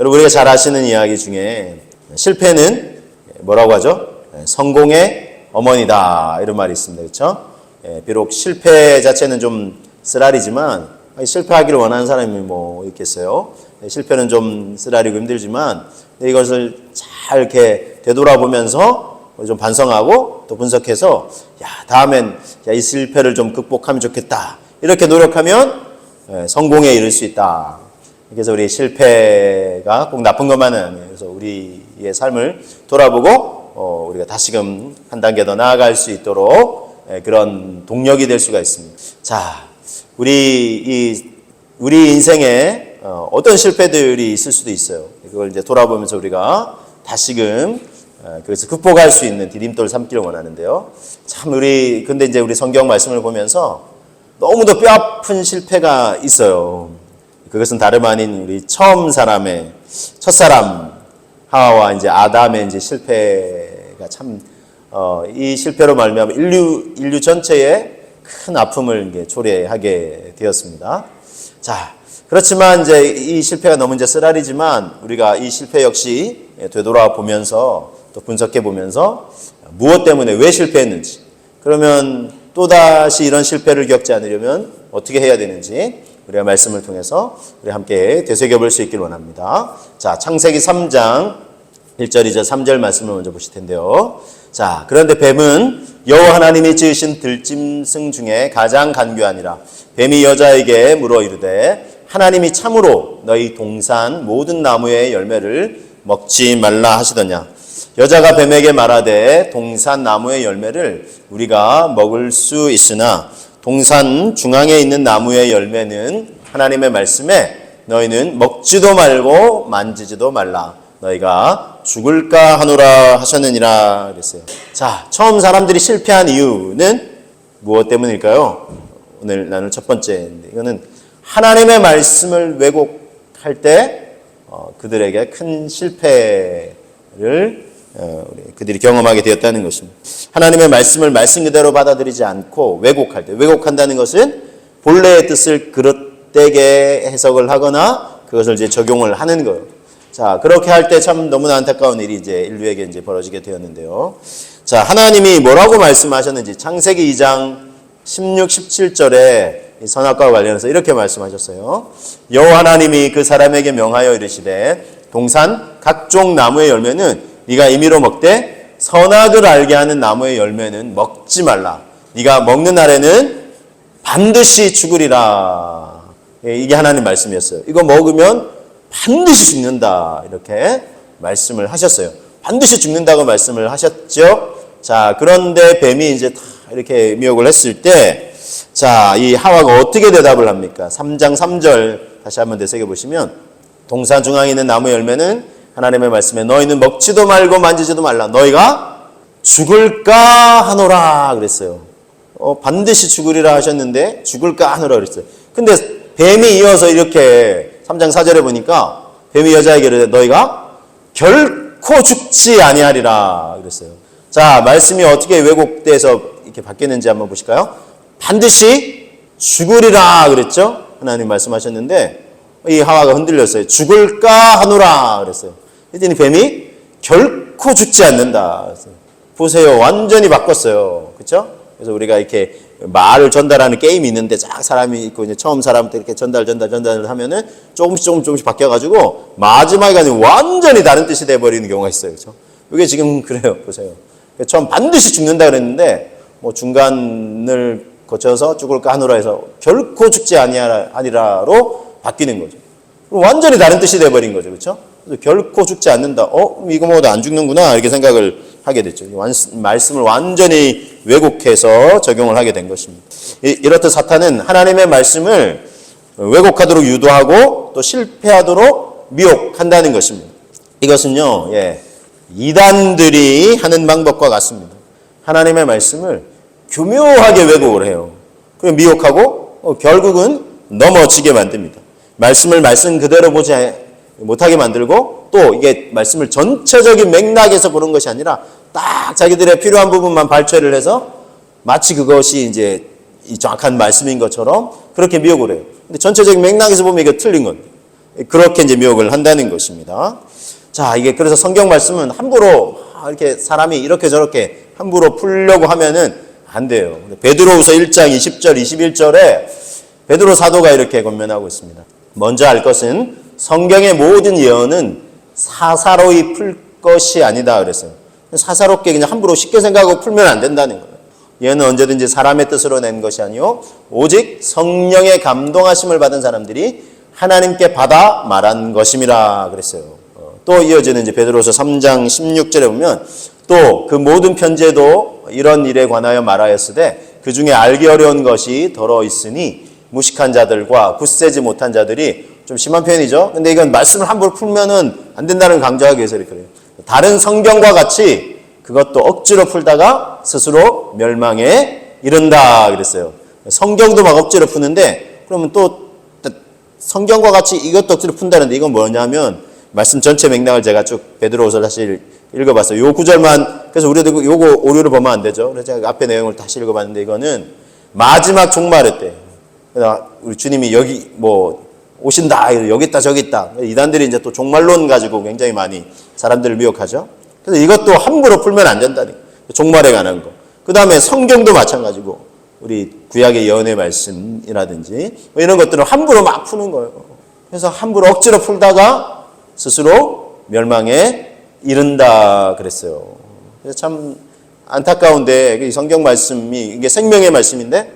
여러분 우리가 잘 아시는 이야기 중에 실패는 뭐라고 하죠? 성공의 어머니다 이런 말이 있습니다. 그렇죠? 비록 실패 자체는 좀 쓰라리지만 실패하기를 원하는 사람이 뭐 있겠어요? 실패는 좀 쓰라리고 힘들지만 이것을 잘 이렇게 되돌아보면서 좀 반성하고 또 분석해서 다음엔 이 실패를 좀 극복하면 좋겠다 이렇게 노력하면 성공에 이를 수 있다. 그래서 우리 실패가 꼭 나쁜 것만은 아니에요. 그래서 우리의 삶을 돌아보고 우리가 다시금 한 단계 더 나아갈 수 있도록 그런 동력이 될 수가 있습니다. 자, 우리 인생에 어떤 실패들이 있을 수도 있어요. 그걸 이제 돌아보면서 우리가 다시금 그래서 극복할 수 있는 디딤돌 삼기를 원하는데요. 참 근데 이제 우리 성경 말씀을 보면서 너무도 뼈아픈 실패가 있어요. 그것은 다름 아닌 우리 첫사람 하와와 이제 아담의 이제 실패가 참 이 실패로 말미암아 인류 전체에 큰 아픔을 이제 초래하게 되었습니다. 자, 그렇지만 이제 이 실패가 너무 이제 쓰라리지만 우리가 이 실패 역시 되돌아 보면서 또 분석해 보면서 무엇 때문에 왜 실패했는지, 그러면 또다시 이런 실패를 겪지 않으려면 어떻게 해야 되는지 우리가 말씀을 통해서 우리 함께 되새겨 볼 수 있기를 원합니다. 자, 창세기 3장 1절이죠. 3절 말씀을 먼저 보실 텐데요. 자, 그런데 뱀은 여호와 하나님이 지으신 들짐승 중에 가장 간교하니라. 뱀이 여자에게 물어 이르되 하나님이 참으로 너희 동산 모든 나무의 열매를 먹지 말라 하시더냐. 여자가 뱀에게 말하되 동산 나무의 열매를 우리가 먹을 수 있으나 동산 중앙에 있는 나무의 열매는 하나님의 말씀에 너희는 먹지도 말고 만지지도 말라. 너희가 죽을까 하노라 하셨느니라 그랬어요. 자, 처음 사람들이 실패한 이유는 무엇 때문일까요? 오늘 나눌 첫 번째인데 이거는 하나님의 말씀을 왜곡할 때 그들에게 큰 실패를 그들이 경험하게 되었다는 것입니다. 하나님의 말씀을 말씀 그대로 받아들이지 않고 왜곡할 때, 왜곡한다는 것은 본래의 뜻을 그릇되게 해석을 하거나 그것을 이제 적용을 하는 거예요. 자, 그렇게 할 때 참 너무나 안타까운 일이 이제 인류에게 이제 벌어지게 되었는데요. 자, 하나님이 뭐라고 말씀하셨는지 창세기 2장 16, 17절에 이 선악과와 관련해서 이렇게 말씀하셨어요. 여호와 하나님이 그 사람에게 명하여 이르시되 동산 각종 나무의 열매는 네가 임의로 먹되 선악을 알게 하는 나무의 열매는 먹지 말라. 네가 먹는 날에는 반드시 죽으리라. 이게 하나님 말씀이었어요. 이거 먹으면 반드시 죽는다. 이렇게 말씀을 하셨어요. 반드시 죽는다고 말씀을 하셨죠. 자, 그런데 뱀이 이제 다 이렇게 미혹을 했을 때, 자, 이 하와가 어떻게 대답을 합니까? 3장 3절 다시 한번 되새겨 보시면, 동산 중앙에 있는 나무 열매는 하나님의 말씀에 너희는 먹지도 말고 만지지도 말라. 너희가 죽을까 하노라 그랬어요. 반드시 죽으리라 하셨는데 죽을까 하노라 그랬어요. 근데 뱀이 이어서 이렇게 3장 4절에 보니까 뱀이 여자에게 이르되 너희가 결코 죽지 아니하리라 그랬어요. 자, 말씀이 어떻게 왜곡돼서 이렇게 바뀌었는지 한번 보실까요? 반드시 죽으리라 그랬죠? 하나님 말씀하셨는데 이 하와가 흔들렸어요. 죽을까 하노라 그랬어요. 그랬더니 뱀이 결코 죽지 않는다 그랬어요. 보세요. 완전히 바꿨어요. 그렇죠? 그래서 우리가 이렇게 말을 전달하는 게임이 있는데 쫙 사람이 있고 이제 처음 사람한테 이렇게 전달을 하면은 조금씩 바뀌어가지고 마지막에 완전히 다른 뜻이 돼버리는 경우가 있어요. 그렇죠? 이게 지금 그래요. 보세요. 처음 반드시 죽는다 그랬는데 뭐 중간을 거쳐서 죽을까 하노라 해서 결코 죽지 아니라로 바뀌는 거죠. 완전히 다른 뜻이 돼버린 거죠. 그렇죠? 그래서 결코 죽지 않는다. 이거 먹어도 안 죽는구나 이렇게 생각을 하게 됐죠. 말씀을 완전히 왜곡해서 적용을 하게 된 것입니다. 이렇듯 사탄은 하나님의 말씀을 왜곡하도록 유도하고 또 실패하도록 미혹한다는 것입니다. 이것은요, 이단들이 하는 방법과 같습니다. 하나님의 말씀을 교묘하게 왜곡을 해요. 그리고 미혹하고 결국은 넘어지게 만듭니다. 말씀을 말씀 그대로 보지 못하게 만들고 또 이게 말씀을 전체적인 맥락에서 보는 것이 아니라 딱 자기들의 필요한 부분만 발췌를 해서 마치 그것이 이제 이 정확한 말씀인 것처럼 그렇게 미혹을 해요. 근데 전체적인 맥락에서 보면 이게 틀린 겁니다. 그렇게 이제 미혹을 한다는 것입니다. 자, 이게 그래서 성경 말씀은 함부로 이렇게 사람이 이렇게 저렇게 함부로 풀려고 하면은 안 돼요. 베드로후서 1장 20절 21절에 베드로 사도가 이렇게 권면하고 있습니다. 먼저 알 것은 성경의 모든 예언은 사사로이 풀 것이 아니다 그랬어요. 사사롭게 그냥 함부로 쉽게 생각하고 풀면 안 된다는 거예요. 예언은 언제든지 사람의 뜻으로 낸 것이 아니요 오직 성령의 감동하심을 받은 사람들이 하나님께 받아 말한 것임이라 그랬어요. 또 이어지는 이제 베드로서 3장 16절에 보면 또 그 모든 편지에도 이런 일에 관하여 말하였으되 그 중에 알기 어려운 것이 더러 있으니 무식한 자들과 굳세지 못한 자들이 좀 심한 표현이죠. 근데 이건 말씀을 함부로 풀면은 안 된다는 강조하기 위해서 이렇게 그래요. 다른 성경과 같이 그것도 억지로 풀다가 스스로 멸망에 이른다 그랬어요. 성경도 막 억지로 푸는데 그러면 또 성경과 같이 이것도 억지로 푼다는데 이건 뭐냐면 말씀 전체 맥락을 제가 쭉 베드로후서 다시 읽어봤어요. 요 구절만 그래서 우리도 요거 오류를 보면 안 되죠. 그래서 제가 앞에 내용을 다시 읽어봤는데 이거는 마지막 종말의 때 우리 주님이 여기 뭐 오신다 여기 있다 저기 있다 이단들이 이제 또 종말론 가지고 굉장히 많이 사람들을 미혹하죠. 그래서 이것도 함부로 풀면 안 된다니 종말에 관한 거. 그 다음에 성경도 마찬가지고 우리 구약의 예언의 말씀이라든지 뭐 이런 것들은 함부로 막 푸는 거예요. 그래서 함부로 억지로 풀다가 스스로 멸망에 이른다 그랬어요. 그래서 참 안타까운데 이 성경 말씀이 이게 생명의 말씀인데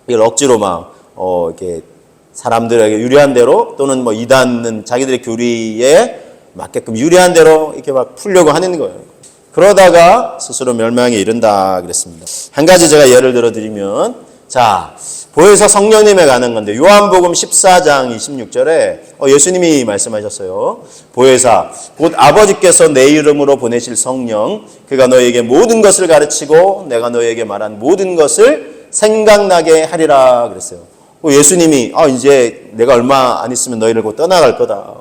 이걸 억지로 막 이렇게 사람들에게 유리한 대로 또는 뭐 이단은 자기들의 교리에 맞게끔 유리한 대로 이렇게 막 풀려고 하는 거예요. 그러다가 스스로 멸망에 이른다 그랬습니다. 한 가지 제가 예를 들어드리면 자 보혜사 성령님에 관한 건데 요한복음 14장 26절에 예수님이 말씀하셨어요. 보혜사 곧 아버지께서 내 이름으로 보내실 성령 그가 너에게 모든 것을 가르치고 내가 너에게 말한 모든 것을 생각나게 하리라 그랬어요. 예수님이 이제 내가 얼마 안 있으면 너희를 곧 떠나갈 거다.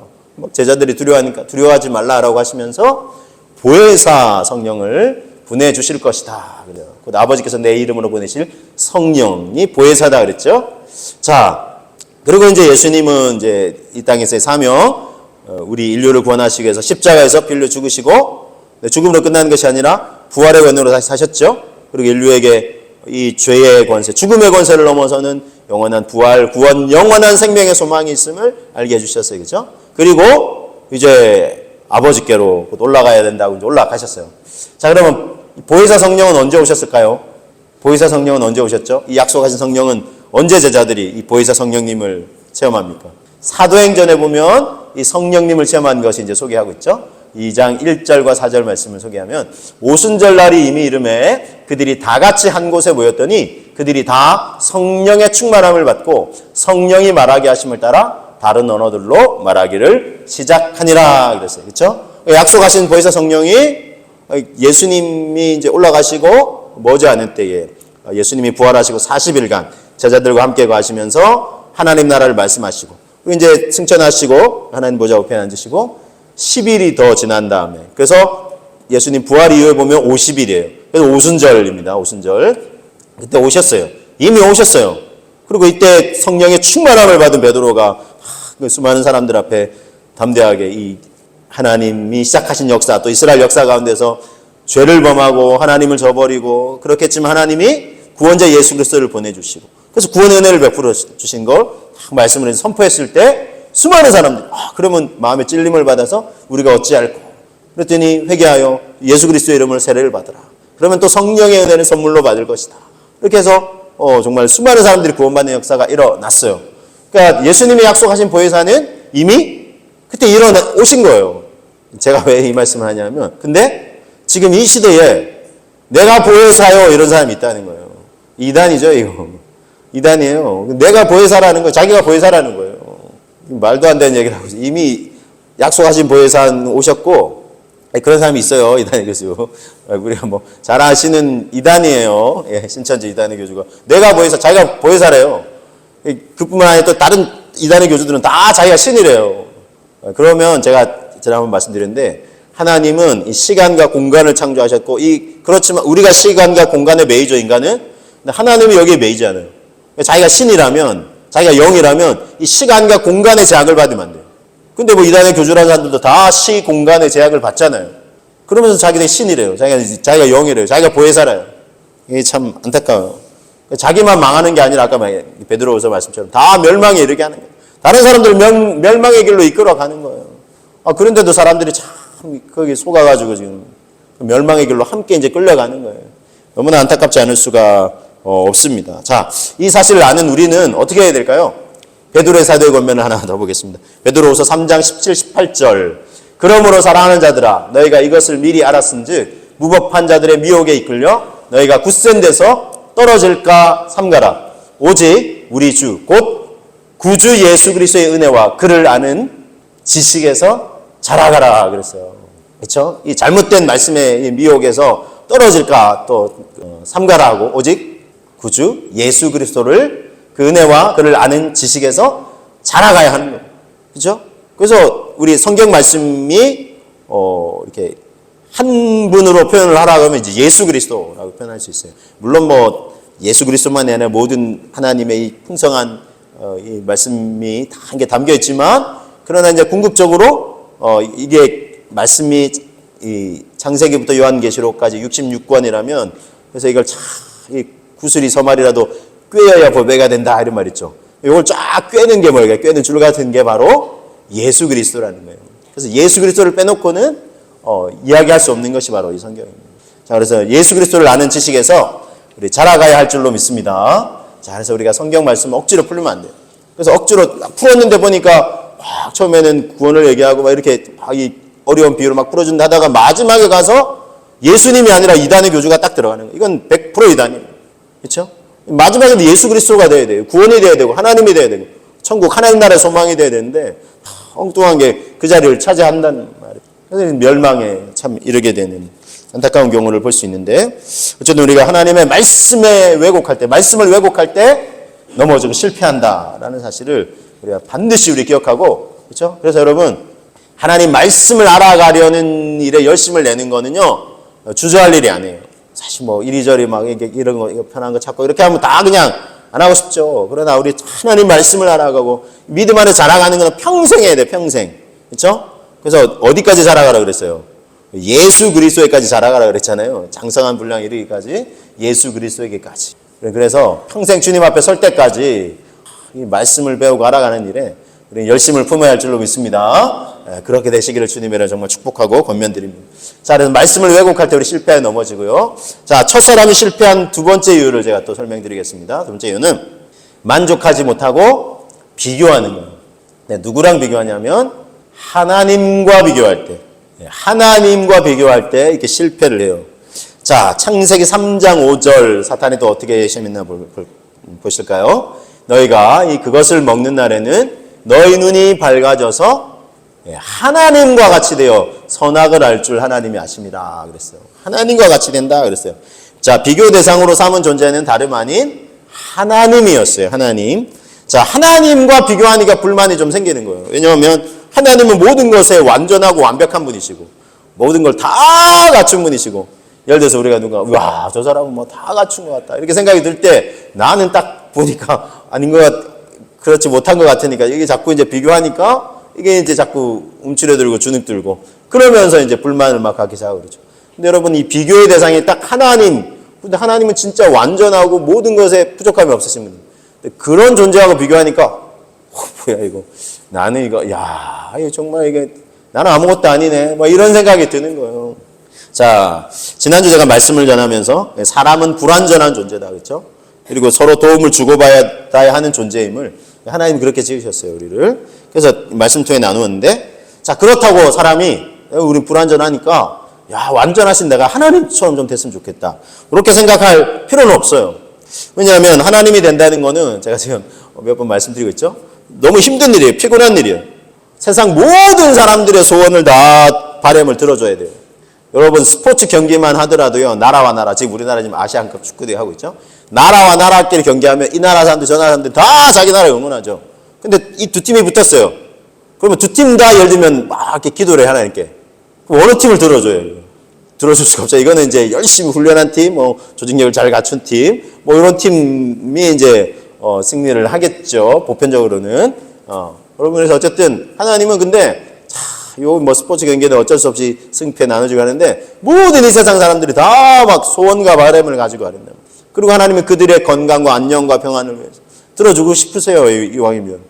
제자들이 두려워하니까 두려워하지 말라라고 하시면서 보혜사 성령을 보내주실 것이다. 그래요. 곧 아버지께서 내 이름으로 보내실 성령이 보혜사다 그랬죠. 자, 그리고 이제 예수님은 이제 이 땅에서의 사명, 우리 인류를 구원하시기 위해서 십자가에서 빌려 죽으시고 죽음으로 끝나는 것이 아니라 부활의 권능으로 다시 사셨죠. 그리고 인류에게 이 죄의 권세, 죽음의 권세를 넘어서는 영원한 부활, 구원, 영원한 생명의 소망이 있음을 알게 해주셨어요. 그죠? 그리고 이제 아버지께로 올라가야 된다고 이제 올라가셨어요. 자, 그러면 보혜사 성령은 언제 오셨을까요? 보혜사 성령은 언제 오셨죠? 이 약속하신 성령은 언제 제자들이 이 보혜사 성령님을 체험합니까? 사도행전에 보면 이 성령님을 체험한 것이 이제 소개하고 있죠. 2장 1절과 4절 말씀을 소개하면 오순절 날이 이미 이름에 그들이 다 같이 한 곳에 모였더니 그들이 다 성령의 충만함을 받고 성령이 말하게 하심을 따라 다른 언어들로 말하기를 시작하니라 그랬어요. 그렇죠? 약속하신 보혜사 성령이 예수님이 이제 올라가시고 머지않은 때에 예수님이 부활하시고 40일간 제자들과 함께 가시면서 하나님 나라를 말씀하시고 그리고 이제 승천하시고 하나님 보좌 우편에 앉으시고 10일이 더 지난 다음에 그래서 예수님 부활 이후에 보면 50일이에요. 그래서 오순절입니다. 오순절. 그때 오셨어요. 이미 오셨어요. 그리고 이때 성령의 충만함을 받은 베드로가 수많은 사람들 앞에 담대하게 이 하나님이 시작하신 역사 또 이스라엘 역사 가운데서 죄를 범하고 하나님을 저버리고 그렇겠지만 하나님이 구원자 예수 그리스도를 보내주시고 그래서 구원의 은혜를 베풀어 주신 걸 말씀을 선포했을 때 수많은 사람들이 그러면 마음에 찔림을 받아서 우리가 어찌할꼬 그랬더니 회개하여 예수 그리스도의 이름으로 세례를 받으라. 그러면 또 성령의 은혜를 선물로 받을 것이다. 이렇게 해서 정말 수많은 사람들이 구원받는 역사가 일어났어요. 그러니까 예수님이 약속하신 보혜사는 이미 그때 오신 거예요. 제가 왜 이 말씀을 하냐면 근데 지금 이 시대에 내가 보혜사요 이런 사람이 있다는 거예요. 이단이죠 이거. 이단이에요. 내가 보혜사라는 거 자기가 보혜사라는 거예요. 말도 안 되는 얘기를 하고 있어요. 이미 약속하신 보혜사는 오셨고 그런 사람이 있어요. 이단의 교수. 우리가 뭐 잘 아시는 이단이에요. 신천지 이단의 교주가 내가 보혜사 자기가 보혜사래요. 그뿐만 아니라 또 다른 이단의 교주들은 다 자기가 신이래요. 그러면 제가 지난번 말씀드렸는데 하나님은 이 시간과 공간을 창조하셨고 그렇지만 우리가 시간과 공간에 매이죠 인간은. 근데 하나님이 여기에 매이지 않아요. 자기가 신이라면 자기가 영이라면 이 시간과 공간의 제약을 받으면 안 돼요. 근데 뭐 이단의 교주라는 사람들도 다 시 공간의 제약을 받잖아요. 그러면서 자기들이 신이래요. 자기가 영이래요. 자기가 보혜사래요. 이게 참 안타까워요. 자기만 망하는 게 아니라 아까 베드로후서 말씀처럼 다 멸망에 이르게 하는 거예요. 다른 사람들 멸망의 길로 이끌어가는 거예요. 그런데도 사람들이 참 거기 속아가지고 지금 멸망의 길로 함께 이제 끌려가는 거예요. 너무나 안타깝지 않을 수가 없습니다. 자, 이 사실을 아는 우리는 어떻게 해야 될까요? 베드로의 사도의 권면을 하나 더 보겠습니다. 베드로후서 3장 17, 18절. 그러므로 사랑하는 자들아, 너희가 이것을 미리 알았은즉 무법한 자들의 미혹에 이끌려 너희가 굳센 데서 떨어질까 삼가라. 오직 우리 주 곧 구주 예수 그리스도의 은혜와 그를 아는 지식에서 자라가라 그랬어요. 그렇죠? 이 잘못된 말씀의 미혹에서 떨어질까 또 삼가라 하고 오직 구주 예수 그리스도를 그 은혜와 그를 아는 지식에서 자라가야 하는 거예요. 그렇죠? 그래서 우리 성경 말씀이 이렇게 한 분으로 표현을 하라고 하면 이제 예수 그리스도라고 표현할 수 있어요. 물론 뭐 예수 그리스도만이 아니라 모든 하나님의 이 풍성한 이 말씀이 다 한 게 담겨 있지만 그러나 이제 궁극적으로 이게 말씀이 이 창세기부터 요한계시록까지 66권이라면 그래서 이걸 이 구슬이 서말이라도 꿰어야 보배가 된다 이런 말 있죠. 이걸 쫙 꿰는 게 뭐예요? 꿰는 줄 같은 게 바로 예수 그리스도라는 거예요. 그래서 예수 그리스도를 빼놓고는 이야기할 수 없는 것이 바로 이 성경입니다. 자, 그래서 예수 그리스도를 아는 지식에서 우리 자라가야 할 줄로 믿습니다. 자, 그래서 우리가 성경 말씀 억지로 풀면 안 돼요. 그래서 억지로 풀었는데 보니까 막 처음에는 구원을 얘기하고 막 이렇게 막 이 어려운 비유로 막 풀어준다 하다가 마지막에 가서 예수님이 아니라 이단의 교주가 딱 들어가는 거예요. 이건 100% 이단이에요. 그렇죠? 마지막에는 예수 그리스도가 돼야 돼요. 구원이 돼야 되고 하나님이 돼야 되고 천국 하나님 나라의 소망이 돼야 되는데 엉뚱한 게 그 자리를 차지한다는 말이에요. 그래서 멸망에 참 이르게 되는 안타까운 경우를 볼 수 있는데 어쨌든 우리가 하나님의 말씀을 왜곡할 때 넘어지고 실패한다라는 사실을 우리가 반드시 기억하고 그렇죠? 그래서 여러분 하나님 말씀을 알아가려는 일에 열심을 내는 거는요 주저할 일이 아니에요. 사실 뭐 이리저리 막 이런 거 이거 편한 거 찾고 이렇게 하면 다 그냥 안 하고 싶죠. 그러나 우리 하나님 말씀을 알아가고 믿음 안에 자라가는 건 평생 해야 돼. 평생. 그렇죠? 그래서 어디까지 자라가라 그랬어요? 예수 그리스도에까지 자라가라 그랬잖아요. 장성한 분량 이르기까지 예수 그리스도에게까지. 그래서 평생 주님 앞에 설 때까지 이 말씀을 배우고 알아가는 일에 우리 열심을 품어야 할 줄로 믿습니다. 그렇게 되시기를 주님이라 정말 축복하고 권면드립니다. 자, 그래서 말씀을 왜곡할 때 우리 실패에 넘어지고요. 자, 첫사람이 실패한 두 번째 이유를 제가 또 설명드리겠습니다. 두 번째 이유는 만족하지 못하고 비교하는 거예요. 네, 누구랑 비교하냐면 하나님과 비교할 때. 하나님과 비교할 때 이렇게 실패를 해요. 자, 창세기 3장 5절 사탄이 또 어떻게 시험했나 보실까요? 너희가 그것을 먹는 날에는 너희 눈이 밝아져서 하나님과 같이 되어 선악을 알 줄 하나님이 아심이라 그랬어요. 하나님과 같이 된다 그랬어요. 자, 비교 대상으로 삼은 존재는 다름 아닌 하나님이었어요. 하나님. 자, 하나님과 비교하니까 불만이 좀 생기는 거예요. 왜냐하면 하나님은 모든 것에 완전하고 완벽한 분이시고 모든 걸 다 갖춘 분이시고 예를 들어서 우리가 누가 와, 저 사람은 뭐 다 갖춘 것 같다 이렇게 생각이 들 때 나는 딱 보니까 아닌 것 그렇지 못한 것 같으니까 이게 자꾸 이제 비교하니까 이게 이제 자꾸 움츠려들고 주눅들고 그러면서 이제 불만을 막 갖기 시작하고 그러죠. 근데 여러분 이 비교의 대상이 딱 하나님. 근데 하나님은 진짜 완전하고 모든 것에 부족함이 없으신 분이에요. 그런 존재하고 비교하니까 뭐야 이거 나는 이거 야 이거 정말 이게 나는 아무것도 아니네 뭐 이런 생각이 드는 거예요. 자, 지난주 제가 말씀을 전하면서 사람은 불완전한 존재다 그렇죠? 그리고 서로 도움을 주고받아야 하는 존재임을 하나님이 그렇게 지으셨어요 우리를. 그래서 말씀 통해 나누었는데 자, 그렇다고 사람이 우리 불완전하니까 야 완전하신 내가 하나님처럼 좀 됐으면 좋겠다 그렇게 생각할 필요는 없어요. 왜냐하면 하나님이 된다는 거는 제가 지금 몇 번 말씀드리고 있죠. 너무 힘든 일이에요. 피곤한 일이에요. 세상 모든 사람들의 소원을 다 바람을 들어줘야 돼요. 여러분 스포츠 경기만 하더라도요. 나라와 나라 지금 우리나라 지금 아시안컵 축구대회 하고 있죠. 나라와 나라끼리 경기하면 이 나라 사람들 저 나라 사람들 다 자기 나라 응원하죠. 근데 이 두 팀이 붙었어요. 그러면 두 팀 다 예를 들면 막 이렇게 기도를 해 하나님께. 그럼 어느 팀을 들어줘요? 들어줄 수가 없죠. 이거는 이제 열심히 훈련한 팀, 뭐 조직력을 잘 갖춘 팀, 뭐 이런 팀이 이제 승리를 하겠죠. 보편적으로는. 여러분, 그래서 어쨌든 하나님은 근데 요 뭐 스포츠 경기는 어쩔 수 없이 승패 나눠주고 하는데 모든 이 세상 사람들이 다 막 소원과 바람을 가지고 하는다. 그리고 하나님은 그들의 건강과 안녕과 평안을 위해서 들어주고 싶으세요. 이왕이면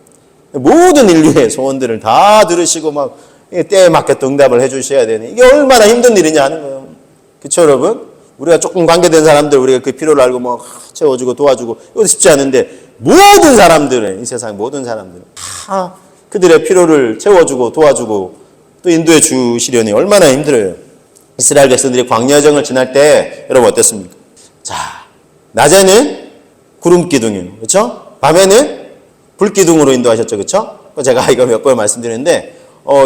모든 인류의 소원들을 다 들으시고 막 때에 맞게 또 응답을 해주셔야 되니 이게 얼마나 힘든 일이냐 하는 거예요. 그렇죠, 여러분? 우리가 조금 관계된 사람들 우리가 그 필요를 알고 뭐 채워주고 도와주고 이것도 쉽지 않은데 모든 사람들은 이 세상 모든 사람들은 다 그들의 필요를 채워주고 도와주고 또 인도해 주시려니 얼마나 힘들어요. 이스라엘 백성들이 광야 여정을 지날 때 여러분 어땠습니까? 자, 낮에는 구름 기둥이에요. 그렇죠? 밤에는 불 기둥으로 인도하셨죠. 그렇죠? 제가 이거 몇 번 말씀드리는데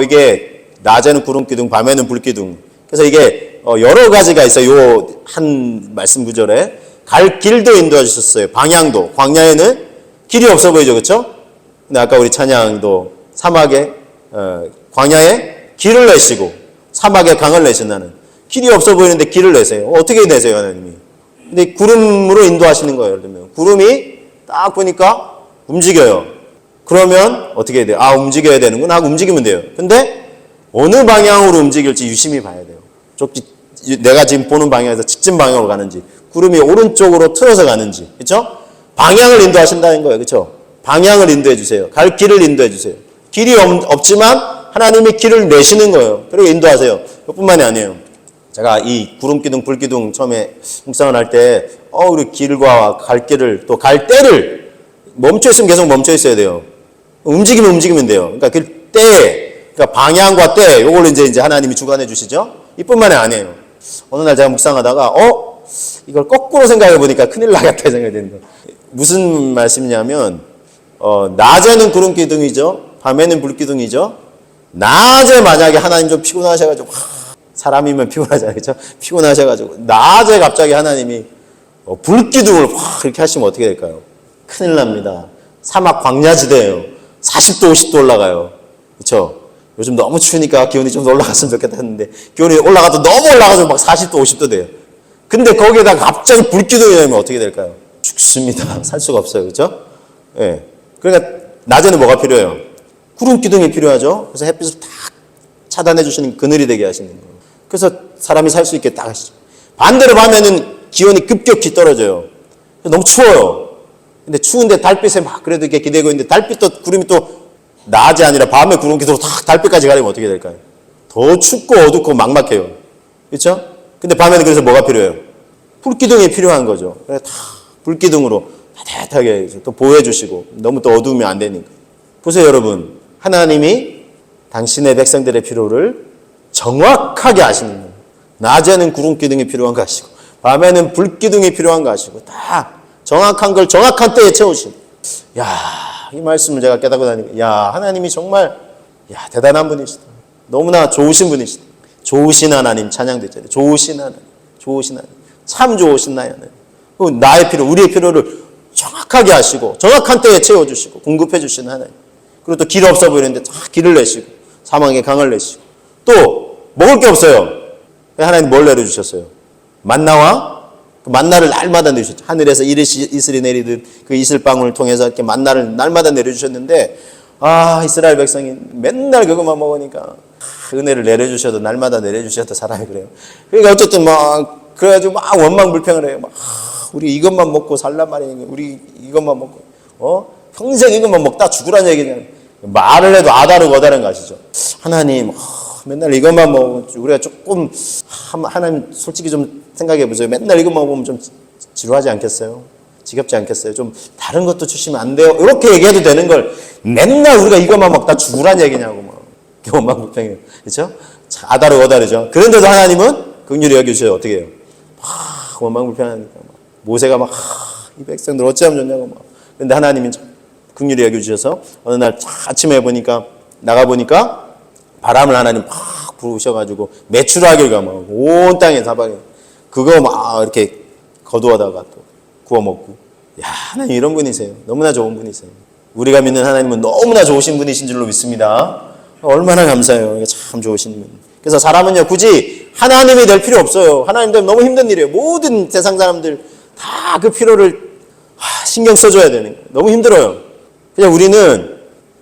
이게 낮에는 구름 기둥, 밤에는 불 기둥. 그래서 이게 여러 가지가 있어요. 요 한 말씀 구절에 갈 길도 인도해 주셨어요. 방향도. 광야에는 길이 없어 보이죠. 그렇죠? 근데 아까 우리 찬양도 사막에 광야에 길을 내시고 사막에 강을 내신다는 길이 없어 보이는데 길을 내세요. 어떻게 내세요, 하나님이? 근데 구름으로 인도하시는 거예요. 예를 들면 구름이 딱 보니까 움직여요. 그러면 어떻게 해야 돼요? 아, 움직여야 되는구나 하고 움직이면 돼요. 근데 어느 방향으로 움직일지 유심히 봐야 돼요. 내가 지금 보는 방향에서 직진 방향으로 가는지 구름이 오른쪽으로 틀어서 가는지, 그렇죠? 방향을 인도하신다는 거예요. 그렇죠? 방향을 인도해 주세요. 갈 길을 인도해 주세요. 길이 없지만 하나님이 길을 내시는 거예요. 그리고 인도하세요. 그뿐만이 아니에요. 제가 이 구름기둥, 불기둥 처음에 묵상을 할 때 우리 길과 갈 길을 또 갈 때를 멈춰 있으면 계속 멈춰 있어야 돼요. 움직이면 돼요. 그러니까 그 때, 그러니까 방향과 때 요걸 이제 하나님이 주관해 주시죠. 이뿐만이 아니에요. 어느 날 제가 묵상하다가 이걸 거꾸로 생각해 보니까 큰일 나겠다 생각이 드는 거예요. 무슨 말씀이냐면 낮에는 구름기둥이죠. 밤에는 불기둥이죠. 낮에 만약에 하나님 좀 피곤하셔가지고 사람이면 피곤하잖아요. 그렇죠? 피곤하셔가지고 낮에 갑자기 하나님이 불기둥을 확 그렇게 하시면 어떻게 될까요? 큰일 납니다. 사막 광야지대예요. 40도 50도 올라가요. 그렇죠? 요즘 너무 추우니까 기온이 좀 올라갔으면 좋겠다 했는데 기온이 올라가도 너무 올라가서 막 40도 50도 돼요. 근데 거기에다 갑자기 불기둥이 되면 어떻게 될까요? 죽습니다. 살 수가 없어요. 그렇죠? 예. 그러니까 낮에는 뭐가 필요해요? 구름 기둥이 필요하죠. 그래서 햇빛을 딱 차단해 주시는 그늘이 되게 하시는 거예요. 그래서 사람이 살 수 있게 딱 하시죠. 반대로 밤에는 기온이 급격히 떨어져요. 너무 추워요. 근데 추운데 달빛에 막 그래도 이렇게 기대고 있는데 달빛도 구름이 또 낮이 아니라 밤에 구름 기둥으로 딱 달빛까지 가려면 어떻게 될까요? 더 춥고 어둡고 막막해요. 그렇죠? 근데 밤에는 그래서 뭐가 필요해요? 불기둥이 필요한 거죠. 그래서 다 불기둥으로 따뜻하게 또 보호해 주시고 너무 또 어두우면 안 되니까. 보세요, 여러분. 하나님이 당신의 백성들의 필요를 정확하게 아시는 거예요. 낮에는 구름 기둥이 필요한 거 아시고 밤에는 불 기둥이 필요한 거 아시고 다 정확한 걸 정확한 때에 채우시고. 야, 이 말씀을 제가 깨닫고 다니까 야, 하나님이 정말 대단한 분이시다. 너무나 좋으신 분이시다. 좋으신 하나님 찬양도 있잖아요. 좋으신 하나님. 좋으신 하나님. 참 좋으신 나의 하나님. 나의 필요, 우리의 필요를 정확하게 하시고 정확한 때에 채워주시고 공급해 주시는 하나님. 그리고 또 길 없어 보이는데 다 길을 내시고 사망의 강을 내시고 또 먹을 게 없어요. 하나님 뭘 내려주셨어요? 만나와 그 만나를 날마다 내주셨죠. 하늘에서 이슬이 내리듯 그 이슬방울을 통해서 이렇게 만나를 날마다 내려주셨는데 이스라엘 백성이 맨날 그것만 먹으니까 은혜를 내려주셔도 날마다 내려주셔도 사람이 그래요. 그러니까 어쨌든 막 그래가지고 막 원망불평을 해요. 막 우리 이것만 먹고 살란 말이니 우리 이것만 먹고 평생 이것만 먹다 죽으란 얘기냐. 말을 해도 아다르고 어다른 거 아시죠? 하나님 맨날 이것만 먹으면 우리가 조금 하나님 솔직히 좀 생각해 보세요. 맨날 이것만 먹으면 좀 지루하지 않겠어요? 지겹지 않겠어요? 좀 다른 것도 주시면 안 돼요? 이렇게 얘기해도 되는 걸 맨날 우리가 이것만 먹다 죽으란 얘기냐고 막 원망불평해요. 그렇죠? 아다르고 어다르죠. 그런데도 하나님은 긍휼히 여겨주셔요. 어떻게 해요? 막 원망불평하니까 모세가 막 이 백성들 어찌하면 좋냐고 막. 그런데 하나님은 긍휼히 여겨주셔서 어느 날 아침에 보니까 나가보니까 바람을 하나님 팍 부으셔가지고 메추라기가 막 온 땅에 사방에 그거 막 이렇게 거두어다가 또 구워 먹고. 야, 하나님 이런 분이세요. 너무나 좋은 분이세요. 우리가 믿는 하나님은 너무나 좋으신 분이신 줄로 믿습니다. 얼마나 감사해요. 참 좋으신 분. 그래서 사람은요 굳이 하나님이 될 필요 없어요. 하나님 되면 너무 힘든 일이에요. 모든 세상 사람들 다 그 필요를 신경 써줘야 되는 거예요. 너무 힘들어요. 그냥 우리는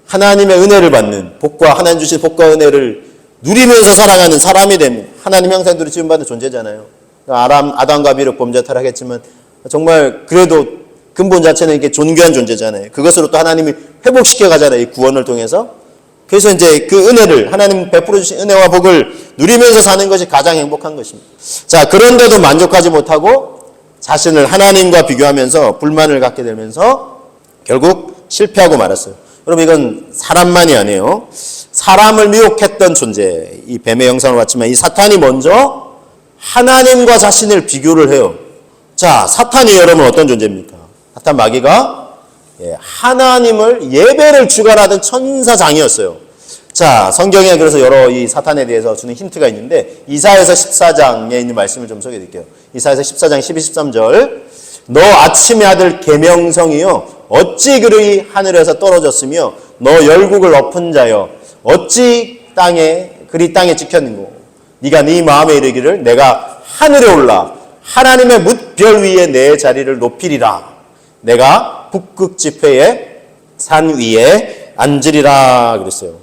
하나님의 은혜를 받는 복과 하나님 주신 복과 은혜를 누리면서 살아가는 사람이 되면 하나님 형상대로 지음받은 존재잖아요. 아담과 비록 범죄 타락했지만 정말 그래도 근본 자체는 이게 존귀한 존재잖아요. 그것으로 또 하나님이 회복시켜 가잖아요. 이 구원을 통해서. 그래서 이제 그 은혜를 하나님 베풀어 주신 은혜와 복을 누리면서 사는 것이 가장 행복한 것입니다. 자, 그런데도 만족하지 못하고 자신을 하나님과 비교하면서 불만을 갖게 되면서 결국 실패하고 말았어요. 여러분 이건 사람만이 아니에요. 사람을 미혹했던 존재, 이 뱀의 형상을 봤지만 이 사탄이 먼저 하나님과 자신을 비교를 해요. 자, 사탄이 여러분 어떤 존재입니까? 사탄 마귀가 하나님을 예배를 주관하던 천사장이었어요. 자, 성경에 그래서 여러 이 사탄에 대해서 주는 힌트가 있는데 이사야서 14장에 있는 말씀을 좀 소개해 드릴게요. 이사야서 14장 12, 13절 너 아침의 아들 계명성이여 어찌 그리 하늘에서 떨어졌으며 너 열국을 엎은 자여 어찌 그리 땅에 찍혔는고 네가 네 마음에 이르기를 내가 하늘에 올라 하나님의 뭇별 위에 내 자리를 높이리라 내가 북극 지폐의 산 위에 앉으리라 그랬어요.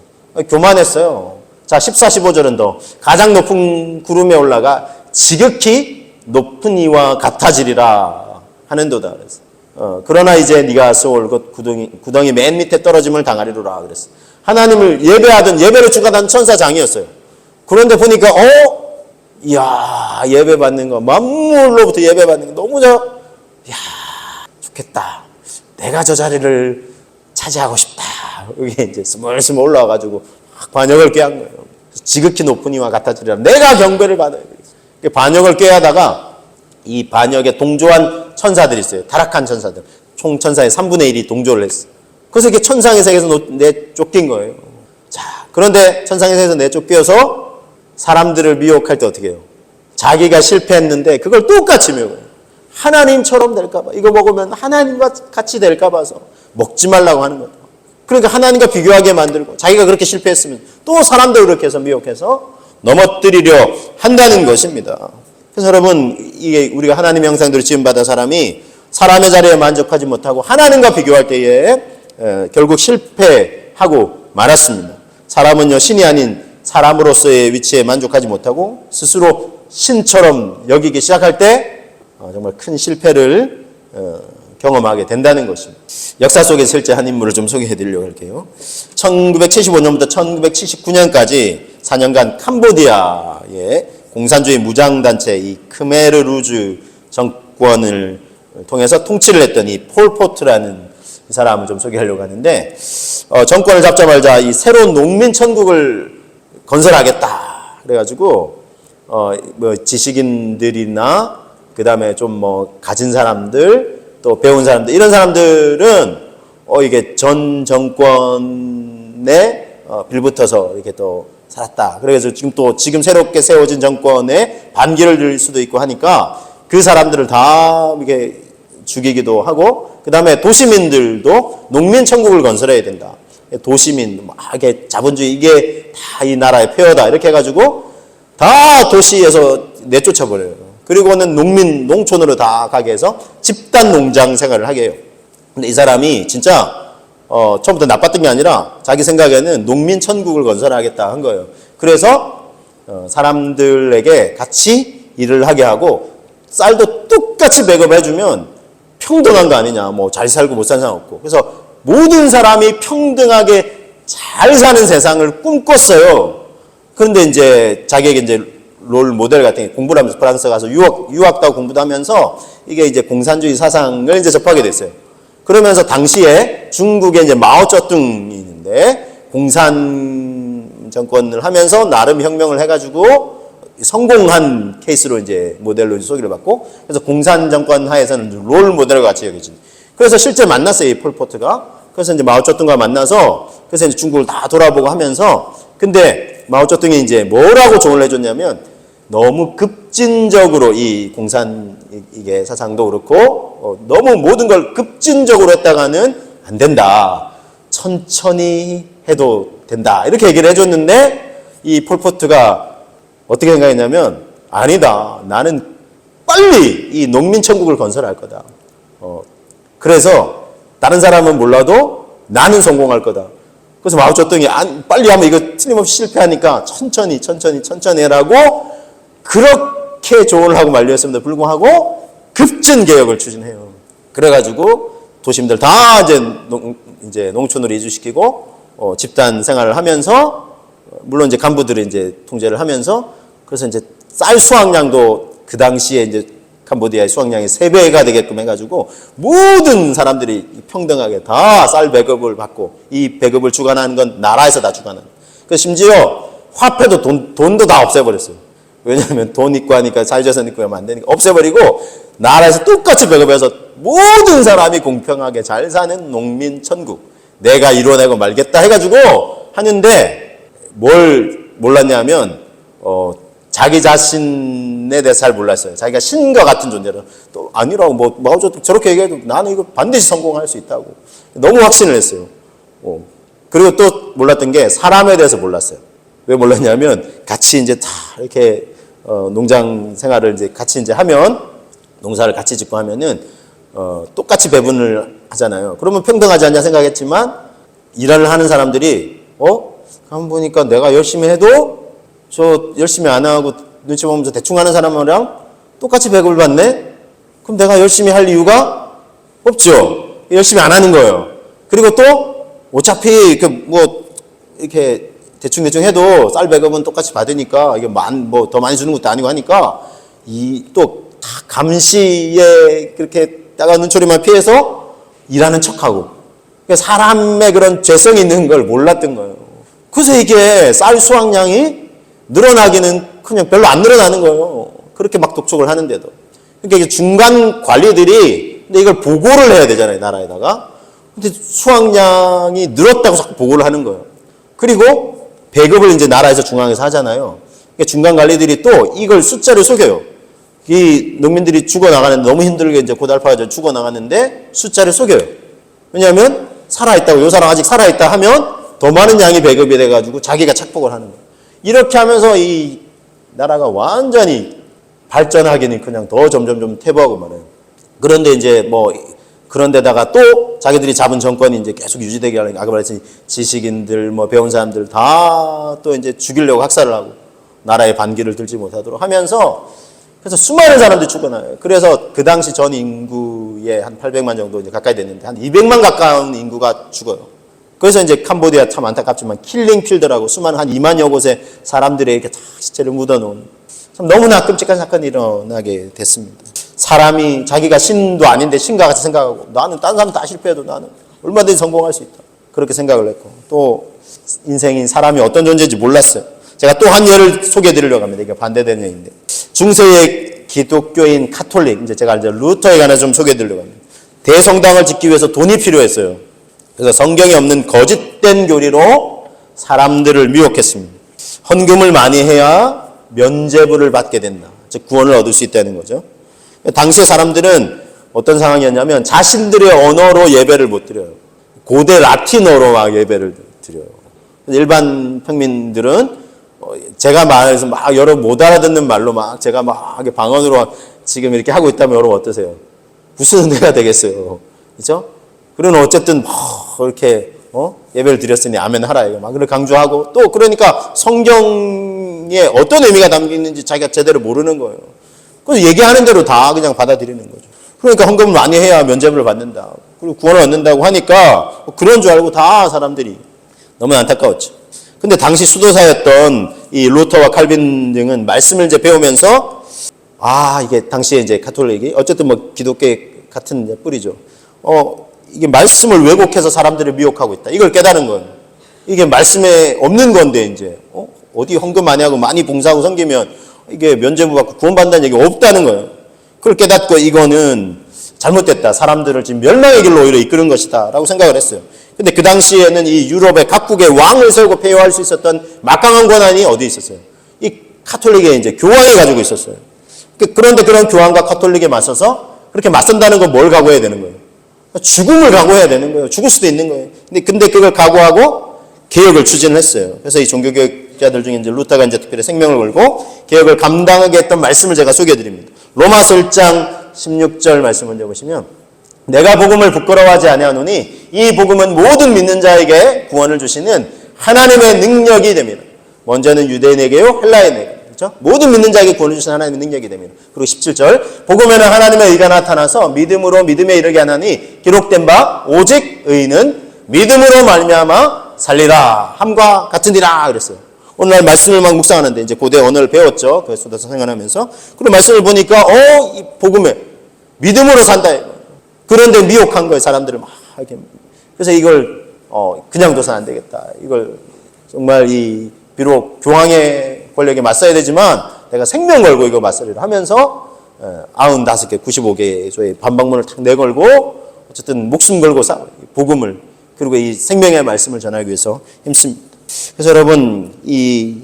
교만했어요. 자, 14, 15절은 더 가장 높은 구름에 올라가 지극히 높은 이와 같아지리라 하는도다 그랬어요. 그러나 이제 네가 쏘올 것 구덩이 맨 밑에 떨어짐을 당하리로라 그랬어요. 하나님을 예배하던 예배를 주관하는 천사장이었어요. 그런데 보니까 이야 예배 받는 거 만물로부터 예배 받는 거 너무 좋겠다. 내가 저 자리를 차지하고 싶다. 여기 이제 스멀스멀 올라와가지고 반역을 꾀한 거예요. 지극히 높은 이와 같아지리라. 내가 경배를 받아야 되겠어. 반역을 꾀하다가 이 반역에 동조한 천사들이 있어요. 타락한 천사들. 총 천사의 3분의 1이 동조를 했어요. 그래서 이렇게 천상의 세계에서 내쫓긴 거예요. 자, 그런데 천상의 세계에서 내쫓겨서 사람들을 미혹할 때 어떻게 해요? 자기가 실패했는데 그걸 똑같이 미혹해요. 하나님처럼 될까봐. 이거 먹으면 하나님과 같이 될까봐서 먹지 말라고 하는 거예요. 그러니까 하나님과 비교하게 만들고 자기가 그렇게 실패했으면 또 사람들 그렇게 해서 미혹해서 넘어뜨리려 한다는 것입니다. 그래서 여러분 이게 우리가 하나님 형상대로 지음받은 사람이 사람의 자리에 만족하지 못하고 하나님과 비교할 때에 결국 실패하고 말았습니다. 사람은요 신이 아닌 사람으로서의 위치에 만족하지 못하고 스스로 신처럼 여기기 시작할 때 정말 큰 실패를 경험하게 된다는 것입니다. 역사 속에 실제 한 인물을 좀 소개해 드리려고 할게요. 1975년부터 1979년까지 4년간 캄보디아의 공산주의 무장단체 이 크메르 루즈 정권을 통해서 통치를 했던 이 폴포트라는 이 사람을 좀 소개하려고 하는데 정권을 잡자마자 이 새로운 농민 천국을 건설하겠다 그래가지고 뭐 지식인들이나 그 다음에 좀 뭐 가진 사람들 또 배운 사람들 이런 사람들은 이게 전 정권에 빌붙어서 이렇게 또 살았다. 그래서 지금 새롭게 세워진 정권에 반기를 들 수도 있고 하니까 그 사람들을 다 이렇게 죽이기도 하고 그 다음에 도시민들도 농민 천국을 건설해야 된다. 도시민 이게 자본주의 이게 다 이 나라의 폐허다 이렇게 해가지고 다 도시에서 내쫓아 버려요. 그리고는 농촌으로 다 가게 해서 집단 농장 생활을 하게 해요. 근데 이 사람이 진짜 처음부터 나빴던 게 아니라 자기 생각에는 농민 천국을 건설하겠다 한 거예요. 그래서 사람들에게 같이 일을 하게 하고 쌀도 똑같이 배급해주면 평등한 거 아니냐. 뭐 잘 살고 못 사는 사람 없고. 그래서 모든 사람이 평등하게 잘 사는 세상을 꿈꿨어요. 그런데 이제 자기에게 이제 롤 모델 같은 게 공부를 하면서 프랑스 가서 유학도 하고 공부도 하면서 이게 이제 공산주의 사상을 이제 접하게 됐어요. 그러면서 당시에 중국에 이제 마오쩌둥이 있는데 공산 정권을 하면서 나름 혁명을 해가지고 성공한 케이스로 이제 모델로 이제 소개를 받고 그래서 공산 정권 하에서는 롤 모델과 같이 여겨진. 그래서 실제 만났어요, 이 폴포트가. 그래서 이제 마오쩌둥과 만나서 그래서 이제 중국을 다 돌아보고 하면서 근데 마오쩌둥이 이제 뭐라고 조언을 해줬냐면 너무 급진적으로 이 공산 이게 사상도 그렇고 너무 모든 걸 급진적으로 했다가는 안 된다. 천천히 해도 된다. 이렇게 얘기를 해줬는데 이 폴포트가 어떻게 생각했냐면 아니다. 나는 빨리 이 농민천국을 건설할 거다. 그래서 다른 사람은 몰라도 나는 성공할 거다. 그래서 마오쩌둥이 빨리 하면 이거 틀림없이 실패하니까 천천히 해라고 그렇게 조언을 하고 만류했음에도 불구하고 급진 개혁을 추진해요. 그래가지고 도심들 다 이제 농촌으로 이주시키고 집단 생활을 하면서 물론 이제 간부들이 이제 통제를 하면서 그래서 이제 쌀 수확량도 그 당시에 이제 캄보디아의 수확량이 3배가 되게끔 해가지고 모든 사람들이 평등하게 다 쌀 배급을 받고 이 배급을 주관하는 건 나라에서 다 주관하는. 그 심지어 화폐도 돈도 다 없애버렸어요. 왜냐하면 돈 있고 하니까 자유재산 있고 하면 안 되니까 없애버리고 나라에서 똑같이 배급해서 모든 사람이 공평하게 잘 사는 농민 천국 내가 이뤄내고 말겠다 해가지고 하는데 뭘 몰랐냐면 자기 자신에 대해서 잘 몰랐어요. 자기가 신과 같은 존재로 또 아니라고 마오쩌둥 저렇게 얘기해도 나는 이거 반드시 성공할 수 있다고 너무 확신을 했어요. 그리고 또 몰랐던 게 사람에 대해서 몰랐어요. 왜 몰랐냐면 같이 이제 다 이렇게 농장 생활을 이제 같이 이제 하면 농사를 같이 짓고 하면은 똑같이 배분을 하잖아요. 그러면 평등하지 않냐 생각했지만 일을 하는 사람들이 가만 보니까 내가 열심히 해도 저 열심히 안 하고 눈치 보면서 대충 하는 사람이랑 똑같이 배급을 받네? 그럼 내가 열심히 할 이유가 없죠. 열심히 안 하는 거예요. 그리고 또 어차피 이렇게 대충 해도 쌀 배급은 똑같이 받으니까 이게 더 많이 주는 것도 아니고 하니까 또 다 감시에 그렇게 따가운 눈초리만 피해서 일하는 척하고 사람의 그런 죄성이 있는 걸 몰랐던 거예요. 그래서 이게 쌀 수확량이 늘어나기는 그냥 별로 안 늘어나는 거예요. 그렇게 막 독촉을 하는데도. 그러니까 이게 중간 관리들이 근데 이걸 보고를 해야 되잖아요, 나라에다가. 근데 수확량이 늘었다고 자꾸 보고를 하는 거예요. 그리고 배급을 이제 나라에서 중앙에서 하잖아요. 그러니까 중간 관리들이 또 이걸 숫자를 속여요. 이 농민들이 죽어나가는데 너무 힘들게 이제 고달파가지고 죽어나갔는데 숫자를 속여요. 왜냐하면 살아있다고, 요 사람 아직 살아있다 하면 더 많은 양이 배급이 돼가지고 자기가 착복을 하는 거예요. 이렇게 하면서 이 나라가 완전히 발전하기는 그냥 더 점점 퇴보하고 말아요. 그런데 이제 그런데다가 또 자기들이 잡은 정권이 이제 계속 유지되게 하려니까 아까 말했듯이 지식인들, 배운 사람들 다 또 이제 죽이려고 학살을 하고 나라의 반기를 들지 못하도록 하면서 그래서 수많은 사람들이 죽어나요. 그래서 그 당시 전 인구의 한 800만 정도 이제 가까이 됐는데 한 200만 가까운 인구가 죽어요. 그래서 이제 캄보디아 참 안타깝지만 킬링 필드라고 수많은 한 2만여 곳에 사람들이 이렇게 다 시체를 묻어놓은 참 너무나 끔찍한 사건이 일어나게 됐습니다. 사람이 자기가 신도 아닌데 신과 같이 생각하고 나는 다른 사람 다 실패해도 나는 얼마든지 성공할 수 있다. 그렇게 생각을 했고 또 인생인 사람이 어떤 존재인지 몰랐어요. 제가 또 한 예를 소개해 드리려고 합니다. 이게 반대되는 예인데 중세의 기독교인 카톨릭 이제 제가 이제 루터에 관해서 좀 소개해 드리려고 합니다. 대성당을 짓기 위해서 돈이 필요했어요. 그래서 성경에 없는 거짓된 교리로 사람들을 미혹했습니다. 헌금을 많이 해야 면죄부를 받게 된다. 즉 구원을 얻을 수 있다는 거죠. 당시의 사람들은 어떤 상황이었냐면 자신들의 언어로 예배를 못 드려요. 고대 라틴어로 막 예배를 드려요. 일반 평민들은 제가 말해서 막 여러분 못 알아듣는 말로 막 제가 막 방언으로 지금 이렇게 하고 있다면 여러분 어떠세요? 무슨 은혜가 되겠어요? 그죠? 그러나 어쨌든 이렇게 예배를 드렸으니 아멘 하라 이거 막 그걸 강조하고 또 그러니까 성경에 어떤 의미가 담겨 있는지 자기가 제대로 모르는 거예요. 그래서 얘기하는 대로 다 그냥 받아들이는 거죠. 그러니까 헌금을 많이 해야 면죄부를 받는다. 그리고 구원을 얻는다고 하니까 그런 줄 알고 다 사람들이 너무 안타까웠죠. 근데 당시 수도사였던 이 루터와 칼빈 등은 말씀을 이제 배우면서 이게 당시에 이제 가톨릭이 어쨌든 기독교 같은 뿌리죠. 이게 말씀을 왜곡해서 사람들을 미혹하고 있다. 이걸 깨달은 거예요. 이게 말씀에 없는 건데 이제 어디 헌금 많이 하고 많이 봉사하고 섬기면 이게 면죄부 받고 구원받는다는 얘기가 없다는 거예요. 그걸 깨닫고 이거는 잘못됐다. 사람들을 지금 멸망의 길로 오히려 이끄는 것이다. 라고 생각을 했어요. 근데 그 당시에는 이 유럽의 각국의 왕을 세우고 폐허할 수 있었던 막강한 권한이 어디 있었어요? 이 카톨릭의 이제 교황이 가지고 있었어요. 그런데 그런 교황과 카톨릭에 맞서서 그렇게 맞선다는 건 뭘 각오해야 되는 거예요? 죽음을 각오해야 되는 거예요. 죽을 수도 있는 거예요. 근데 그걸 각오하고 개혁을 추진을 했어요. 그래서 이 종교개혁자들 중에 이제 루터가 이제 특별히 생명을 걸고 개혁을 감당하게 했던 말씀을 제가 소개해 드립니다. 로마서 1장 16절 말씀 먼저 보시면 내가 복음을 부끄러워하지 아니하노니 이 복음은 모든 믿는 자에게 구원을 주시는 하나님의 능력이 됩니다. 먼저는 유대인에게요, 헬라인에게. 그렇죠? 모든 믿는 자에게 구원을 주시는 하나님의 능력이 됩니다. 그리고 17절, 복음에는 하나님의 의가 나타나서 믿음으로 믿음에 이르게 하나니 기록된 바 오직 의인은 믿음으로 말미암아 살리라 함과 같으니라 그랬어요. 오늘날 말씀을 막 묵상하는데 이제 고대 언어를 배웠죠. 교회에서 생활하면서. 그리고 말씀을 보니까 이 복음에 믿음으로 산다. 그런데 미혹한 거예요. 사람들을 막 이렇게. 그래서 이걸 그냥 둬서는 안 되겠다. 이걸 정말 비록 교황의 권력에 맞서야 되지만 내가 생명 걸고 이거 맞서리라 하면서 95개, 95개의 반박문을 탁 내걸고 어쨌든 목숨 걸고 복음을 그리고 이 생명의 말씀을 전하기 위해서 힘씁니다. 그래서 여러분 이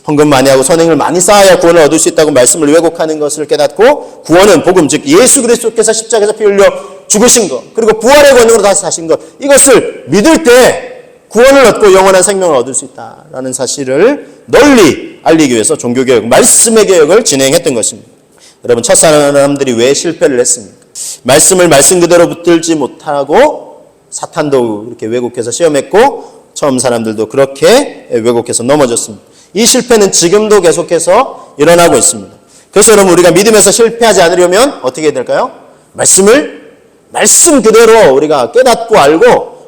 헌금 많이 하고 선행을 많이 쌓아야 구원을 얻을 수 있다고 말씀을 왜곡하는 것을 깨닫고 구원은 복음 즉 예수 그리스도께서 십자가에서 피 흘려 죽으신 것 그리고 부활의 권능으로 다시 사신 것 이것을 믿을 때 구원을 얻고 영원한 생명을 얻을 수 있다라는 사실을 널리 알리기 위해서 종교개혁, 말씀의 개혁을 진행했던 것입니다. 여러분 첫 사람들이 왜 실패를 했습니까? 말씀을 말씀 그대로 붙들지 못하고 사탄도 이렇게 왜곡해서 시험했고 처음 사람들도 그렇게 왜곡해서 넘어졌습니다. 이 실패는 지금도 계속해서 일어나고 있습니다. 그래서 여러분 우리가 믿음에서 실패하지 않으려면 어떻게 해야 될까요? 말씀 그대로 우리가 깨닫고 알고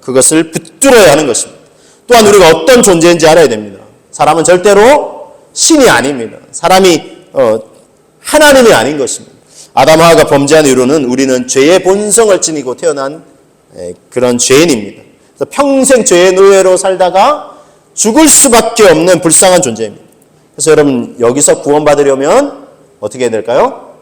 그것을 붙들어야 하는 것입니다. 또한 우리가 어떤 존재인지 알아야 됩니다. 사람은 절대로 신이 아닙니다. 사람이 하나님이 아닌 것입니다. 아담하와가 범죄한 이유로는 우리는 죄의 본성을 지니고 태어난 그런 죄인입니다. 그래서 평생 죄의 노예로 살다가 죽을 수밖에 없는 불쌍한 존재입니다. 그래서 여러분 여기서 구원받으려면 어떻게 해야 될까요?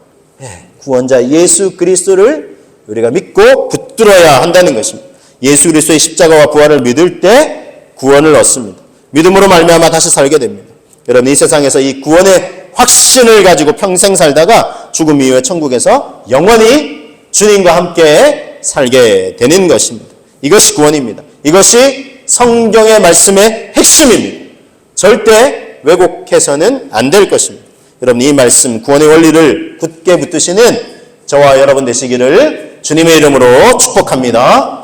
구원자 예수 그리스도를 우리가 믿고 붙들어야 한다는 것입니다. 예수 그리스도의 십자가와 부활을 믿을 때 구원을 얻습니다. 믿음으로 말미암아 다시 살게 됩니다. 여러분 이 세상에서 이 구원의 확신을 가지고 평생 살다가 죽음 이후에 천국에서 영원히 주님과 함께 살게 되는 것입니다. 이것이 구원입니다. 이것이 성경의 말씀의 핵심입니다. 절대 왜곡해서는 안 될 것입니다. 여러분 이 말씀 구원의 원리를 굳게 붙드시는 저와 여러분 되시기를 주님의 이름으로 축복합니다.